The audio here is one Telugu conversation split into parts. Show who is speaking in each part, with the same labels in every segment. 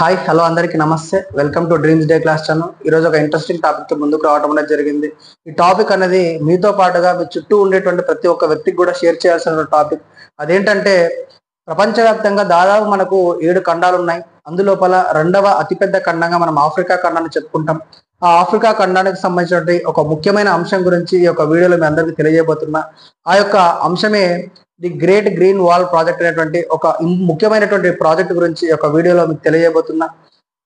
Speaker 1: హాయ్ హలో అందరికీ నమస్తే. Welcome to dreams day class channel. ఈరోజు ఒక ఇంట్రెస్టింగ్ టాపిక్ తో ముందుకు రావడం అనేది జరిగింది. ఈ టాపిక్ అనేది మీతో పాటుగా మీ చుట్టూ ఉండేటువంటి ప్రతి ఒక్క వ్యక్తికి కూడా షేర్ చేయాల్సిన టాపిక్. అదేంటంటే ప్రపంచవ్యాప్తంగా దాదాపు మనకు 7 ఖండాలు ఉన్నాయి. అందులోపల రెండవ అతిపెద్ద ఖండంగా మనం ఆఫ్రికా ఖండాన్ని చెప్పుకుంటాం. ఆ ఆఫ్రికా ఖండానికి సంబంధించినటువంటి ఒక ముఖ్యమైన అంశం గురించి ఈ యొక్క వీడియోలో మీ అందరికీ తెలియజేయబోతున్నా. ఆ యొక్క అంశమే the great green wall project అనేటువంటి ఒక ముఖ్యమైనటువంటి ప్రాజెక్ట్ గురించి ఒక వీడియోలో మీకు తెలియజేయబోతున్నా.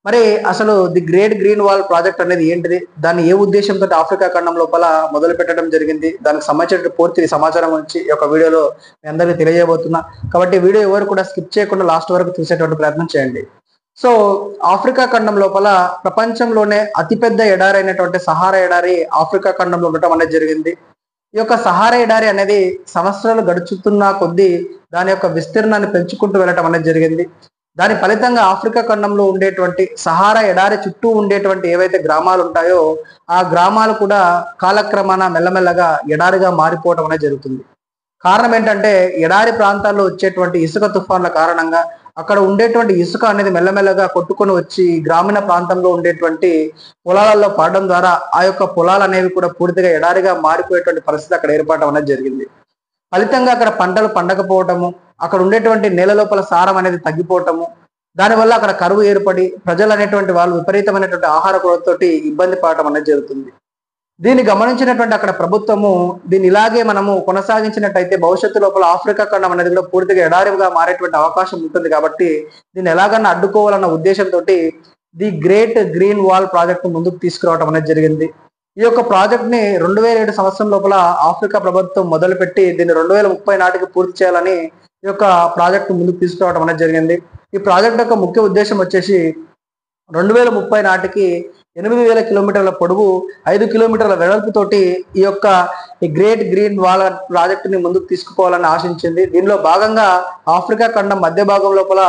Speaker 1: మరి అసలు the great green wall project అనేది ఏంటిది, దాన్ని ఏ ఉద్దేశంతో ఆఫ్రికా ఖండం లోపల మొదలు పెట్టడం జరిగింది, దానికి సంబంధించిన పూర్తి సమాచారం గురించి ఈ యొక్క వీడియోలో మీ అందరికీ తెలియజేయబోతున్నా. కాబట్టి వీడియో ఎవరు కూడా స్కిప్ చేయకుండా లాస్ట్ వరకు చూసేటువంటి ప్రయత్నం చేయండి. సో ఆఫ్రికా ఖండం లోపల ప్రపంచంలోనే అతిపెద్ద ఎడారి అయినటువంటి సహారా ఎడారి ఆఫ్రికా ఖండంలో ఉండటం అనేది జరిగింది. ఈ యొక్క సహారా ఎడారి అనేది సంవత్సరాలు గడుచుతున్న కొద్దీ దాని యొక్క విస్తీర్ణాన్ని పెంచుకుంటూ వెళ్ళటం అనేది జరిగింది. దాని ఫలితంగా ఆఫ్రికా ఖండంలో ఉండేటువంటి సహారా ఎడారి చుట్టూ ఉండేటువంటి ఏవైతే గ్రామాలు ఉంటాయో ఆ గ్రామాలు కూడా కాలక్రమాన మెల్లమెల్లగా ఎడారిగా మారిపోవటం అనేది జరుగుతుంది. కారణం ఏంటంటే ఎడారి ప్రాంతాల్లో వచ్చేటువంటి ఇసుక తుఫాన్ల కారణంగా అక్కడ ఉండేటువంటి ఇసుక అనేది మెల్లమెల్లగా కొట్టుకొని వచ్చి గ్రామీణ ప్రాంతంలో ఉండేటువంటి పొలాలలో పడడం ద్వారా ఆ యొక్క పొలాలు అనేవి కూడా పూర్తిగా ఎడారిగా మారిపోయేటువంటి పరిస్థితి అక్కడ ఏర్పడడం అనేది జరిగింది. ఫలితంగా అక్కడ పంటలు పండకపోవటము, అక్కడ ఉండేటువంటి నేల లోపల సారం అనేది తగ్గిపోవటము, దానివల్ల అక్కడ కరువు ఏర్పడి ప్రజలు అనేటువంటి వాళ్ళు విపరీతమైనటువంటి ఆహార కొరతతోటి ఇబ్బంది పడటం అనేది జరుగుతుంది. దీన్ని గమనించినటువంటి అక్కడ ప్రభుత్వము దీన్ని ఇలాగే మనము కొనసాగించినట్టయితే భవిష్యత్తు లోపల ఆఫ్రికా ఖండం అనేది కూడా పూర్తిగా ఎడారిగా మారేటువంటి అవకాశం ఉంటుంది. కాబట్టి దీన్ని ఎలాగన్నా అడ్డుకోవాలన్న ఉద్దేశంతో the great green wall project ముందుకు తీసుకురావడం అనేది జరిగింది. ఈ యొక్క ప్రాజెక్ట్ ని 2007 సంవత్సరం లోపల ఆఫ్రికా ప్రభుత్వం మొదలుపెట్టి దీన్ని 2030 నాటికి పూర్తి చేయాలని ఈ యొక్క ప్రాజెక్ట్ ముందుకు తీసుకురావడం అనేది జరిగింది. ఈ ప్రాజెక్ట్ యొక్క ముఖ్య ఉద్దేశం వచ్చేసి 2030 నాటికి 8,000 కిలోమీటర్ల పొడవు, 5 కిలోమీటర్ల వెడల్పుతోటి ఈ యొక్క గ్రేట్ గ్రీన్ వాల్ ప్రాజెక్ట్ ని ముందుకు తీసుకుపోవాలని ఆశించింది. దీనిలో భాగంగా ఆఫ్రికా ఖండం మధ్య భాగం లోపల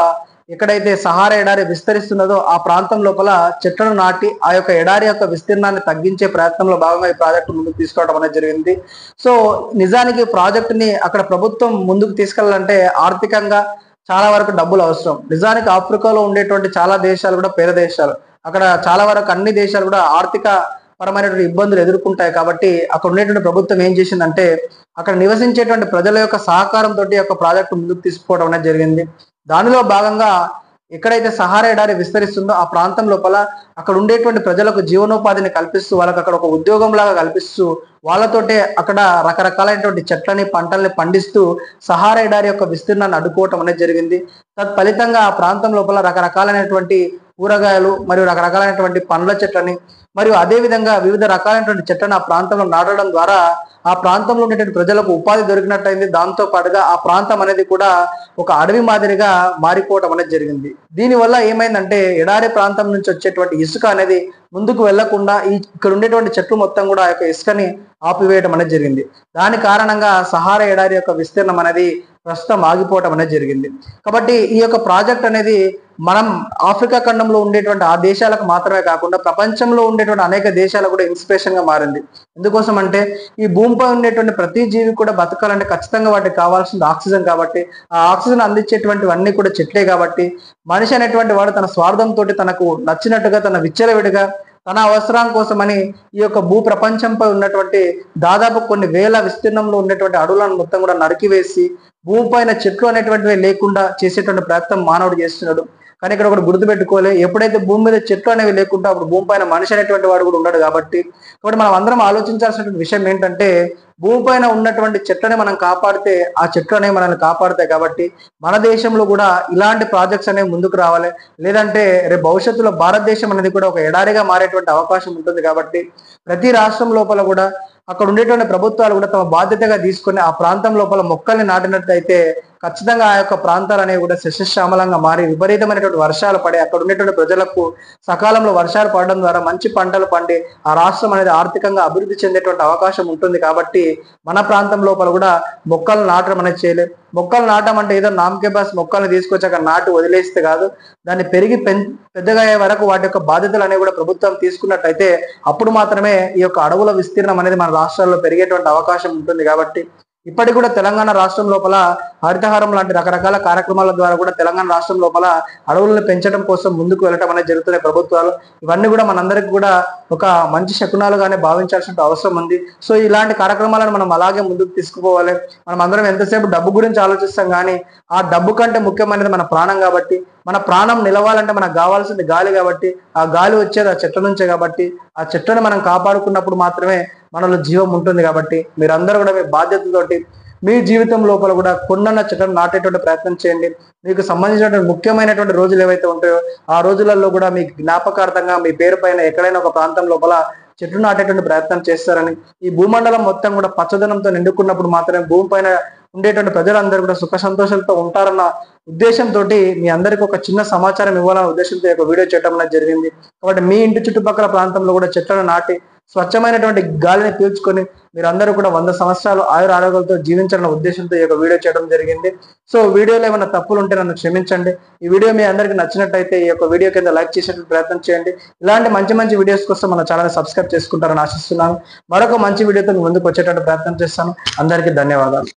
Speaker 1: ఎక్కడైతే సహారా ఎడారి విస్తరిస్తున్నదో ఆ ప్రాంతం లోపల చెట్లను నాటి ఆ యొక్క ఎడారి యొక్క విస్తీర్ణాన్ని తగ్గించే ప్రయత్నంలో భాగంగా ఈ ప్రాజెక్టు ముందుకు తీసుకోవడం అనేది జరిగింది. సో నిజానికి ప్రాజెక్ట్ ని అక్కడ ప్రభుత్వం ముందుకు తీసుకెళ్లాలంటే ఆర్థికంగా చాలా వరకు డబ్బులు అవసరం. నిజానికి ఆఫ్రికాలో ఉండేటువంటి చాలా దేశాలు కూడా పేద దేశాలు. అక్కడ చాలా వరకు అన్ని దేశాలు కూడా ఆర్థిక పరమైనటువంటి ఇబ్బందులు ఎదుర్కొంటాయి. కాబట్టి అక్కడ ఉండేటువంటి ప్రభుత్వం ఏం చేసిందంటే అక్కడ నివసించేటువంటి ప్రజల యొక్క సహకారంతో యొక్క ప్రాజెక్టు ముందుకు తీసుకుపోవడం అనేది జరిగింది. దానిలో భాగంగా ఎక్కడైతే సహారా ఎడారి విస్తరిస్తుందో ఆ ప్రాంతం లోపల అక్కడ ఉండేటువంటి ప్రజలకు జీవనోపాధిని కల్పిస్తూ వాళ్ళకి అక్కడ ఒక ఉద్యోగం లాగా కల్పిస్తూ వాళ్ళతోటే అక్కడ రకరకాలైనటువంటి చెట్లని పంటల్ని పండిస్తూ సహారా ఎడారి యొక్క విస్తీర్ణాన్ని అడ్డుకోవటం అనేది జరిగింది. తత్ఫలితంగా ఆ ప్రాంతం లోపల రకరకాలైనటువంటి కూరగాయలు మరియు రకరకాలైనటువంటి పండ్ల చెట్లని మరియు అదే విధంగా వివిధ రకాలైనటువంటి చెట్లను ఆ ప్రాంతంలో నాటడం ద్వారా ఆ ప్రాంతంలో ఉండేటువంటి ప్రజలకు ఉపాధి దొరికినట్టయింది. దాంతో పాటుగా ఆ ప్రాంతం అనేది కూడా ఒక అడవి మాదిరిగా మారిపోవటం అనేది జరిగింది. దీనివల్ల ఏమైందంటే ఎడారి ప్రాంతం నుంచి వచ్చేటువంటి ఇసుక అనేది ముందుకు వెళ్లకుండా ఇక్కడ ఉండేటువంటి చెట్లు మొత్తం కూడా ఆ యొక్క ఇసుకని ఆపివేయడం అనేది జరిగింది. దాని కారణంగా సహారా ఎడారి యొక్క విస్తీర్ణం అనేది ప్రస్తుతం ఆగిపోవటం అనేది జరిగింది. కాబట్టి ఈ యొక్క ప్రాజెక్ట్ అనేది మనం ఆఫ్రికా ఖండంలో ఉండేటువంటి ఆ దేశాలకు మాత్రమే కాకుండా ప్రపంచంలో ఉండేటువంటి అనేక దేశాలకు కూడా ఇన్స్పిరేషన్ గా మారింది. ఎందుకోసం అంటే ఈ భూమిపై ఉండేటువంటి ప్రతి జీవి కూడా బతకాలంటే ఖచ్చితంగా వాటికి కావాల్సింది ఆక్సిజన్. కాబట్టి ఆ ఆక్సిజన్ అందించేటువంటివన్నీ కూడా చెట్లే. కాబట్టి మనిషి అనేటువంటి వాడు తన స్వార్థంతో తనకు నచ్చినట్టుగా తన విచ్చలవిడిగా తన అవసరం కోసమని ఈ యొక్క భూ ప్రపంచంపై ఉన్నటువంటి దాదాపు కొన్ని వేల విస్తీర్ణంలో ఉండేటువంటి అడవులను మొత్తం కూడా నరికివేసి భూమిపైన చెట్లు అనేటువంటివి లేకుండా చేసేటువంటి ప్రయత్నం మానవుడు చేస్తున్నాడు. కానీ ఇక్కడ ఒకటి గుర్తుపెట్టుకోవాలి, ఎప్పుడైతే భూమి మీద చెట్లు అనేవి లేకుండా అప్పుడు భూమి పైన మనిషి అనేటువంటి వాడు కూడా ఉన్నాడు. కాబట్టి మనం అందరం ఆలోచించాల్సినటువంటి విషయం ఏంటంటే భూమిపైన ఉన్నటువంటి చెట్లని మనం కాపాడితే ఆ చెట్లు అనేవి మనల్ని కాపాడుతాయి. కాబట్టి మన దేశంలో కూడా ఇలాంటి ప్రాజెక్ట్స్ అనేవి ముందుకు రావాలి. లేదంటే రేపు భవిష్యత్తులో భారతదేశం అనేది కూడా ఒక ఎడారిగా మారేటువంటి అవకాశం ఉంటుంది. కాబట్టి ప్రతి రాష్ట్రం లోపల కూడా అక్కడ ఉండేటువంటి ప్రభుత్వాలు కూడా తమ బాధ్యతగా తీసుకొని ఆ ప్రాంతం లోపల మొక్కల్ని నాటినట్లయితే ఖచ్చితంగా ఆ యొక్క ప్రాంతాలు అనేవి కూడా సస్యశ్యామలంగా మారి విపరీతమైనటువంటి వర్షాలు పడి అక్కడ ఉండేటువంటి ప్రజలకు సకాలంలో వర్షాలు పడడం ద్వారా మంచి పంటలు పండి ఆ రాష్ట్రం అనేది ఆర్థికంగా అభివృద్ధి చెందేటువంటి అవకాశం ఉంటుంది. కాబట్టి మన ప్రాంతం లోపల కూడా మొక్కలు నాటడం అనేది చేయలేదు. మొక్కలు నాటం అంటే ఏదో నామకే బాస్ మొక్కల్ని తీసుకొచ్చి అక్కడ నాటి వదిలేస్తే కాదు, దాన్ని పెరిగి పెద్దగా అయ్యే వరకు వాటి యొక్క బాధ్యతలు అనేవి కూడా ప్రభుత్వం తీసుకున్నట్టయితే అప్పుడు మాత్రమే ఈ యొక్క అడవుల విస్తీర్ణం అనేది మన రాష్ట్రాల్లో పెరిగేటువంటి అవకాశం ఉంటుంది. కాబట్టి ఇప్పటికి కూడా తెలంగాణ రాష్ట్రం లోపల హరితహారం లాంటి రకరకాల కార్యక్రమాల ద్వారా కూడా తెలంగాణ రాష్ట్రం లోపల అడవులను పెంచడం కోసం ముందుకు వెళ్ళటం అనేది జరుగుతున్నాయి ప్రభుత్వాలు. ఇవన్నీ కూడా మనందరికి కూడా ఒక మంచి శకునాలుగానే భావించాల్సిన అవసరం ఉంది. సో ఇలాంటి కార్యక్రమాలను మనం అలాగే ముందుకు తీసుకుపోవాలి. మనం అందరం ఎంతసేపు డబ్బు గురించి ఆలోచిస్తాం కానీ ఆ డబ్బు కంటే ముఖ్యమైనది మన ప్రాణం కాబట్టి, మన ప్రాణం నిలవాలంటే మనకు కావాల్సింది గాలి కాబట్టి, ఆ గాలి వచ్చేది ఆ చెట్ల నుంచే కాబట్టి, ఆ చెట్లను మనం కాపాడుకున్నప్పుడు మాత్రమే మనలో జీవం ఉంటుంది. కాబట్టి మీరందరూ కూడా మీ బాధ్యతతోటి మీ జీవితం లోపల కూడా కొన్న చెట్లను నాటేటువంటి ప్రయత్నం చేయండి. మీకు సంబంధించినటువంటి ముఖ్యమైనటువంటి రోజులు ఏవైతే ఉంటాయో ఆ రోజులలో కూడా మీ జ్ఞాపకార్థంగా మీ పేరు పైన ఎక్కడైనా ఒక ప్రాంతం లోపల చెట్లు నాటేటువంటి ప్రయత్నం చేస్తారని, ఈ భూమండలం మొత్తం కూడా పచ్చదనంతో నిండుకున్నప్పుడు మాత్రమే భూమి పైన ఉండేటువంటి ప్రజలందరూ కూడా సుఖ సంతోషాలతో ఉంటారన్న ఉద్దేశంతో మీ అందరికి ఒక చిన్న సమాచారం ఇవ్వాలన్న ఉద్దేశంతో ఒక వీడియో చేయడం అనేది జరిగింది. కాబట్టి మీ ఇంటి చుట్టుపక్కల ప్రాంతంలో కూడా చెట్లను నాటి స్వచ్ఛమైనటువంటి గాలిని పీల్చుకొని మీరందరూ కూడా 100 సంవత్సరాలు ఆయుర ఆరోగ్యాలతో జీవించాలన్న ఉద్దేశంతో ఈ యొక్క వీడియో చేయడం జరిగింది. సో వీడియోలో ఏమైనా తప్పులు ఉంటే నన్ను క్షమించండి. ఈ వీడియో మీ అందరికి నచ్చినట్టయితే ఈ యొక్క వీడియో కింద లైక్ చేసేటువంటి ప్రయత్నం చేయండి. ఇలాంటి మంచి మంచి వీడియోస్ కోసం మన ఛానల్ సబ్స్క్రైబ్ చేసుకుంటారని ఆశిస్తున్నాను. మరొక మంచి వీడియోతో ముందుకు వచ్చేటువంటి ప్రయత్నం చేస్తాను. అందరికీ ధన్యవాదాలు.